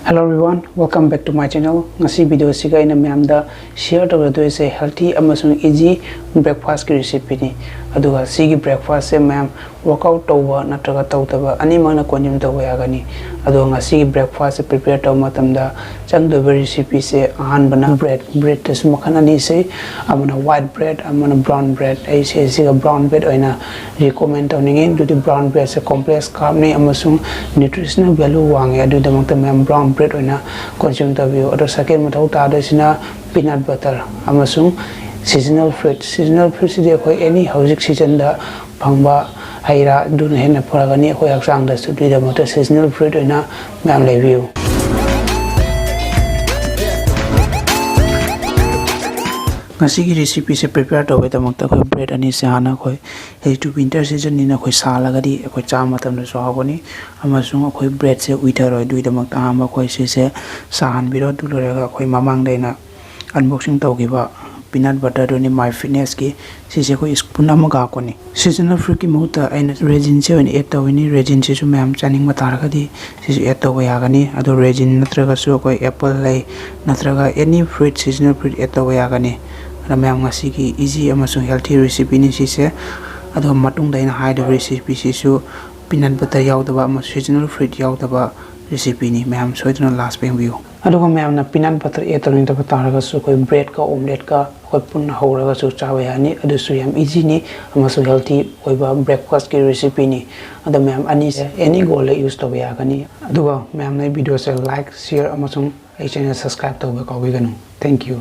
Hello everyone, welcome back to my channel. Ngasi video siga ina mayamda share tawra se healthy amasung easy breakfast ki recipe ni. Aduga sigi breakfast se mayam workout tawba natraga tawtaba ani mangna konjum tawba yagani. Aduga ngasi breakfast se prepare taw matamda changdo recipe se ahan bana bread tes makhana ni se amana white bread amana brown bread ai se siga brown bread oina recommend tawningi du brown bread se complex carb ni amasung nutritional value wange adu damakta mayam brown bread oina consume tabio ado second mathau ta da sina peanut butter amasung seasonal fruit sidi khoi any housing season da phangba haira dun hena phoragani khoi aksang da sudi da mata seasonal fruit oina mayam review ngasi ki recipe se prepare to we tamakta khoi bread ani se hana khoi he to winter season ni na khoi sala gadi khoi cha matam na so hagoni amasung khoi bread se winter roi dui tamakta amba khoi se sahan biro du lo ga khoi mamang dai na unboxing to gi ba peanut butter do ni my fitness ki se khoi spoon ama ga ko ni seasonal fruit ki muta aina resin se ni add to ni resin se su mam chaning ma tar ga di se add to ya ga ni ado resin natra ga su khoi apple lai natra ga any fruit seasonal fruit add to ya ga ni Ramayam ngasi ki easy amasung healthy recipe ni sise ado matung daina high recipe sisu peanut butter yaudaba ama seasonal fruit yaudaba recipe ni mayam soidna last peng view ado ko mayam na peanut butter etorin ta taraga su koi bread ka omelette ka koi pun horaga su chawe yani ado su yam easy ni amasung healthy oiba breakfast ki recipe ni ado mayam ani any goal use to ya gani ado mayam na video se like share amasung channel subscribe to ba ka wi ganu thank you